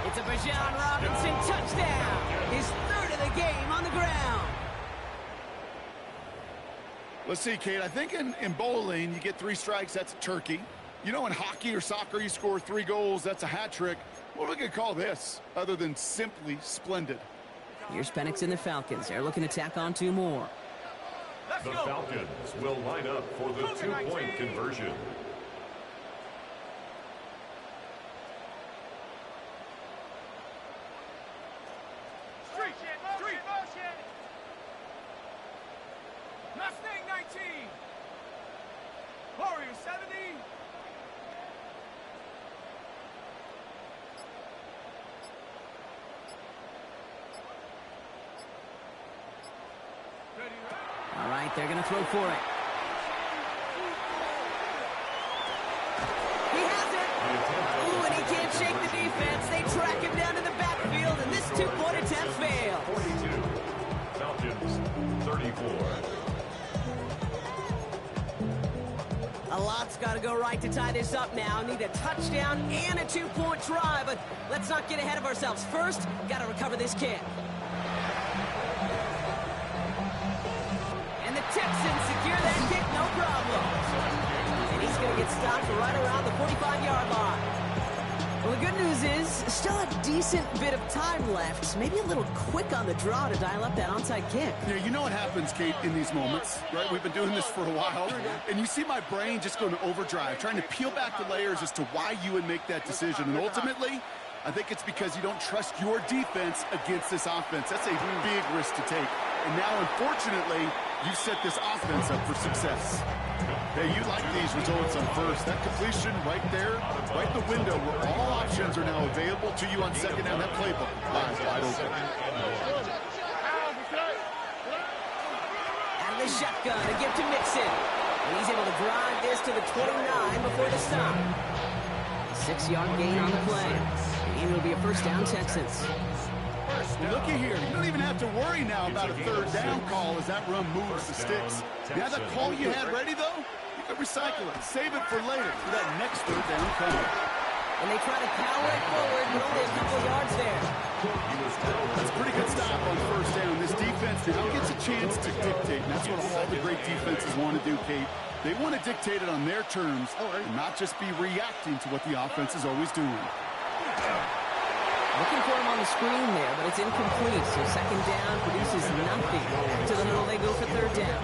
[SPEAKER 1] It's a Bijan Robinson touchdown, his 3rd of the game on the ground.
[SPEAKER 5] Let's see, Kate. I think in bowling, you get 3 strikes, that's a turkey. You know, in hockey or soccer, you score 3 goals, that's a hat trick. What are we going to call this, other than simply splendid?
[SPEAKER 1] Here's Penix and the Falcons. They're looking to tack on 2 more.
[SPEAKER 3] The Falcons will line up for the 2-point conversion.
[SPEAKER 6] Street motion. Mustang 19. Warrior 70.
[SPEAKER 1] All right, they're going to throw for it. He has it. Ooh, and he can't shake the defense. They track him down to the backfield, and this 2-point attempt fails.
[SPEAKER 3] 42. Falcons, 34.
[SPEAKER 1] A lot's got to go right to tie this up now. Need a touchdown and a 2-point try, but let's not get ahead of ourselves. First, got to recover this kick. And the Texans secure that kick, no problem. And he's going to get stopped right around the 45-yard line. Well, the good news is, still a decent bit of time left. Maybe a little quick on the draw to dial up that onside kick.
[SPEAKER 5] Yeah, you know what happens, Kate, in these moments, right? We've been doing this for a while, and you see my brain just going to overdrive, trying to peel back the layers as to why you would make that decision. And ultimately, I think it's because you don't trust your defense against this offense. That's a big risk to take. And now, unfortunately, you set this offense up for success. Hey, you like these results on first. That completion right there, right in the window where all options are now available to you on second down. That playbook lies wide open.
[SPEAKER 1] Out of the shotgun, a gift to Mixon. And he's able to drive this to the 29 before the stop. 6-yard gain on the play. And it'll be a 1st down, Texans.
[SPEAKER 5] Looky here. You don't even have to worry now about a 3rd down call as that run moves the sticks. You have that call you had ready, though? You can recycle it. Save it for later for that next 3rd down coming.
[SPEAKER 1] And they try to power it forward, but only a couple of yards there.
[SPEAKER 5] That's a pretty good stop on 1st down. This defense now gets a chance to dictate. And that's what all the great defenses want to do, Kate. They want to dictate it on their terms and not just be reacting to what the offense is always doing.
[SPEAKER 1] Looking for him on the screen there, but it's incomplete. So 2nd down produces nothing. To the middle, they go for 3rd down.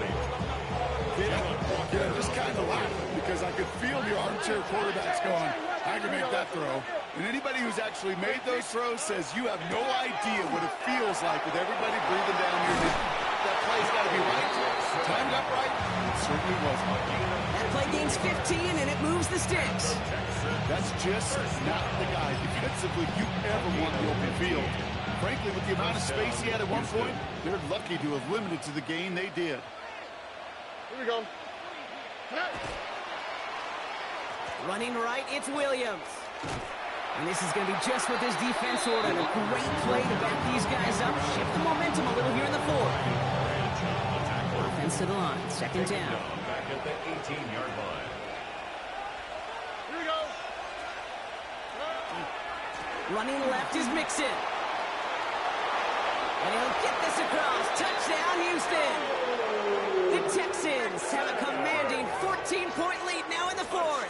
[SPEAKER 5] Yeah, I'm just kind of laughing because I could feel the armchair quarterbacks going, I can make that throw. And anybody who's actually made those throws says you have no idea what it feels like with everybody breathing down your neck. That play's got to be right. Timed up right. It certainly was.
[SPEAKER 1] That play gains 15, and it moves the sticks.
[SPEAKER 5] That's just not the guy defensively you ever want in the open field. Frankly, with the amount of space he had at one point, they're lucky to have limited to the gain they did.
[SPEAKER 7] Here we go.
[SPEAKER 1] Running right, it's Williams. And this is going to be just what this defense ordered. A great play to back these guys up, shift the momentum a little here in the fourth. Offense to the line, second down.
[SPEAKER 3] Back at the 18-yard line.
[SPEAKER 7] Here we go.
[SPEAKER 1] Running left is Mixon. And he'll get this across. Touchdown, Houston. The Texans have a commanding 14-point lead now in the fourth.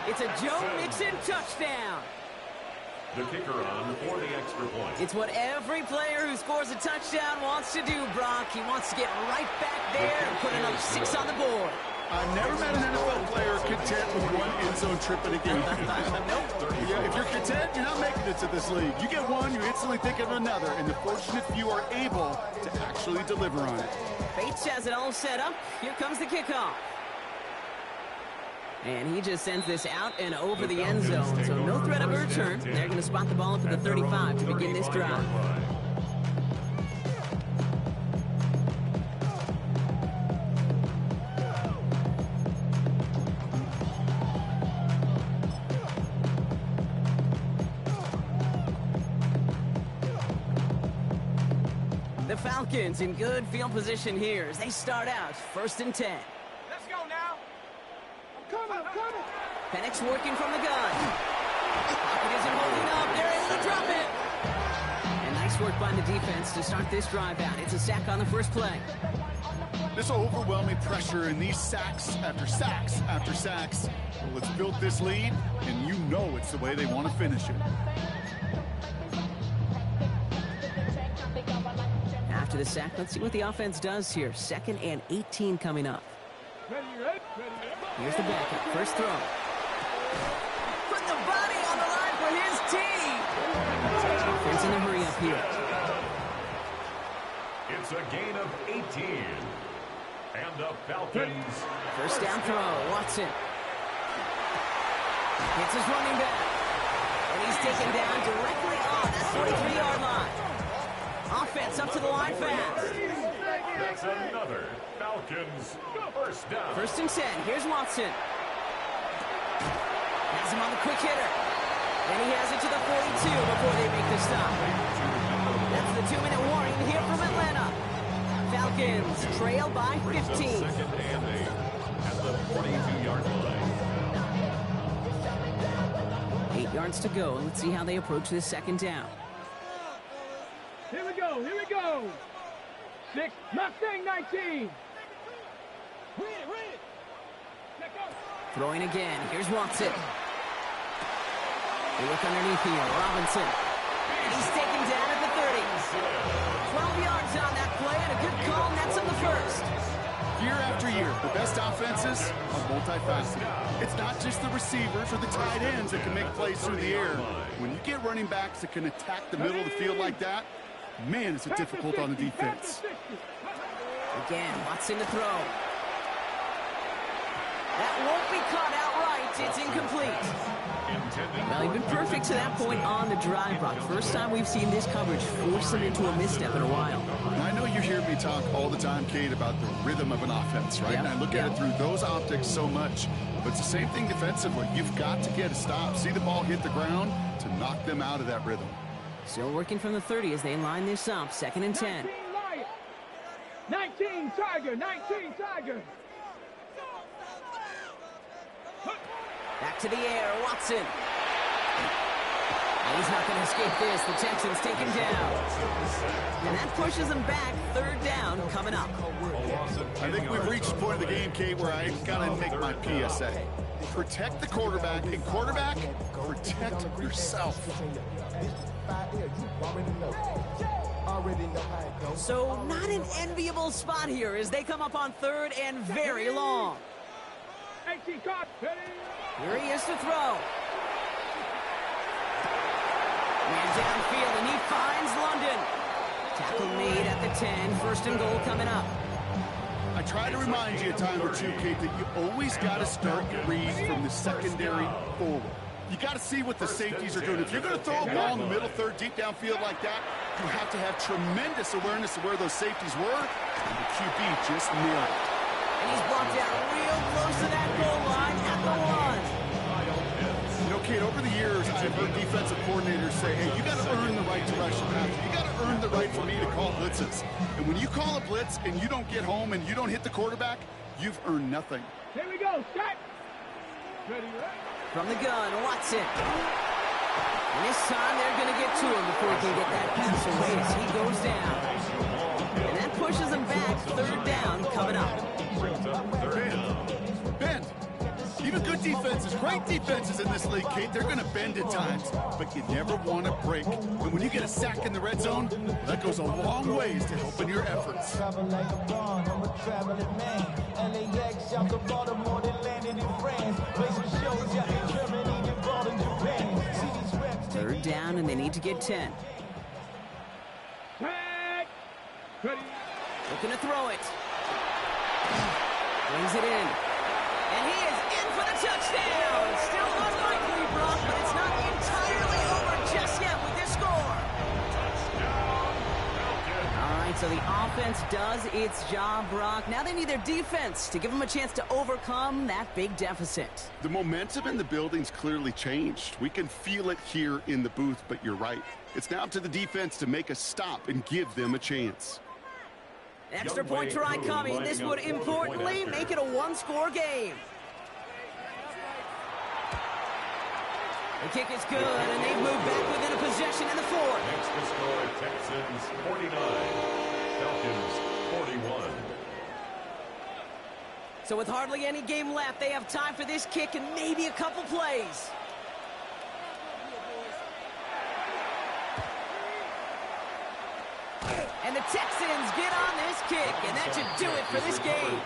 [SPEAKER 1] It's a Joe Mixon touchdown.
[SPEAKER 3] The kicker on for the extra point.
[SPEAKER 1] It's what every player who scores a touchdown wants to do, Brock. He wants to get right back there and put another 6 on the board.
[SPEAKER 5] I've never met an NFL player content with one end zone trip in a game. Yeah, if you're content, you're not making it to this league. You get one, you instantly think of another, and the fortunate few are able to actually deliver on it.
[SPEAKER 1] Bates has it all set up. Here comes the kickoff. And he just sends this out and over the end zone, so no threat of a return. They're going to spot the ball up at the 35 to begin this drive. The Falcons in good field position here as they start out 1st and 10.
[SPEAKER 6] Let's go now. I'm coming.
[SPEAKER 1] Penix working from the gun. Pocket isn't holding up. They're able to drop it. And nice work by the defense to start this drive out. It's a sack on the first play.
[SPEAKER 5] This overwhelming pressure and these sacks after sacks after sacks. Well, it's built this lead, and you know it's the way they want to finish it.
[SPEAKER 1] After the sack, let's see what the offense does here. 2nd and 18 coming up. Here's the backup. First throw. Put the body on the line for his team. Offense in a hurry up here.
[SPEAKER 3] It's a gain of 18. And the Falcons.
[SPEAKER 1] First down throw. Watson. Hits his running back. And he's taken down directly on that 43-yard line. Offense up to the line fast.
[SPEAKER 3] That's another Falcons first down.
[SPEAKER 1] 1st and 10. Here's Watson. Has him on the quick hitter. And he has it to the 42 before they make the stop. That's the 2-minute warning here from Atlanta. Falcons trail by 15.
[SPEAKER 3] 2nd and 8 at the 42-yard line.
[SPEAKER 1] 8 yards to go. Let's see how they approach this 2nd down.
[SPEAKER 6] Here we go. 6, Mustang 19.
[SPEAKER 1] Throwing again. Here's Watson. They look underneath here. Robinson. And he's taken down at the 30. 12 yards on that play and a good call. Nets on the first.
[SPEAKER 5] Year after year, the best offenses are multifaceted. It's not just the receivers or the tight ends that can make plays through the air. When you get running backs that can attack the middle of the field like that, man, it's difficult on the defense.
[SPEAKER 1] Again, Watson to throw. That won't be caught outright. It's incomplete. Well, he's been perfect to that point on the drive, Brock. First time we've seen this coverage force him into a misstep in a while.
[SPEAKER 5] And I know you hear me talk all the time, Kate, about the rhythm of an offense, right?
[SPEAKER 1] Yep.
[SPEAKER 5] And I look at it through those optics so much. But it's the same thing defensively. You've got to get a stop, see the ball hit the ground to knock them out of that rhythm.
[SPEAKER 1] Still working from the 30 as they line this up. 2nd and 10.
[SPEAKER 6] 19 Tiger.
[SPEAKER 1] Back to the air, Watson. And he's not going to escape this. The Texans take him down. And that pushes him back. 3rd down coming up.
[SPEAKER 5] I think we've reached the point of the game, Kate, where I got to make my PSA. Protect the quarterback, and quarterback, protect yourself.
[SPEAKER 1] So not an enviable spot here as they come up on 3rd and very long. Here he is to throw. Man downfield, and he finds London. Tackle made at the 10. First and goal coming up.
[SPEAKER 5] I try to remind you a time or two, Kate, that you always got to start your read from the secondary forward. You got to see what the safeties are doing. If you're going to throw a ball in the middle third, deep downfield like that, you have to have tremendous awareness of where those safeties were, and the QB just nailed it.
[SPEAKER 1] And he's brought down real close to that goal line at the 1.
[SPEAKER 5] You know, Kate, over the years, I've heard defensive coordinators say, hey, you got to earn the right direction pass. You got to earn the right for me to call blitzes. And when you call a blitz and you don't get home and you don't hit the quarterback, you've earned nothing.
[SPEAKER 6] Here we go, start. Ready, right?
[SPEAKER 1] From the gun, Watson. And this time they're going to get to him before he can get that pass away as he goes down. And that pushes him back. Third down coming up.
[SPEAKER 5] Bend. Even good defenses, great defenses in this league, Kate, they're going to bend at times, but you never want to break. And when you get a sack in the red zone, that goes a long ways to helping your efforts.
[SPEAKER 1] Third down, and they need to get 10. Looking to throw it. Brings it in. And he is in for the touchdown. Still unlikely, Brock, but it's not entirely over just yet with this score. All right, so the offense does its job, Brock. Now they need their defense to give them a chance to overcome that big deficit.
[SPEAKER 5] The momentum in the building's clearly changed. We can feel it here in the booth, but you're right. It's now up to the defense to make a stop and give them a chance.
[SPEAKER 1] Extra point try coming. This would importantly make it a one-score game. The kick is good, and they've moved back within a possession in the 4th.
[SPEAKER 3] Next to score, Texans 49, Falcons 41.
[SPEAKER 1] So with hardly any game left, they have time for this kick and maybe a couple plays. And the Texans get on this kick, and that should do it for this game.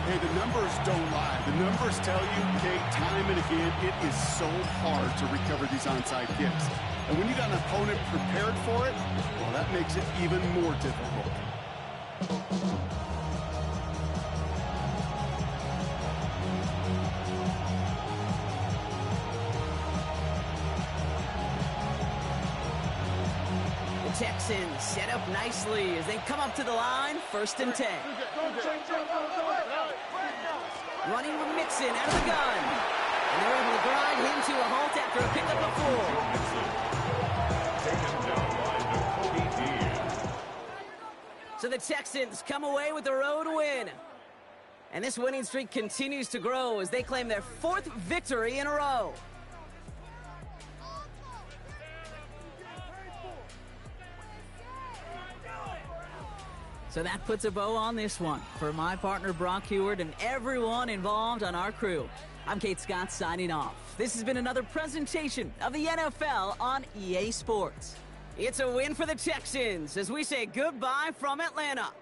[SPEAKER 5] Hey, the numbers don't lie. The numbers tell you, Kate, time and again, it is so hard to recover these onside kicks. And when you got an opponent prepared for it, well, that makes it even more difficult.
[SPEAKER 1] Texans set up nicely as they come up to the line, 1st and 10. Running with Mixon out of the gun. And they're able to grind him to a halt after a pickup of 4. So the Texans come away with the road win. And this winning streak continues to grow as they claim their 4th victory in a row. So that puts a bow on this one. For my partner, Brock Heward, and everyone involved on our crew, I'm Kate Scott signing off. This has been another presentation of the NFL on EA Sports. It's a win for the Texans as we say goodbye from Atlanta.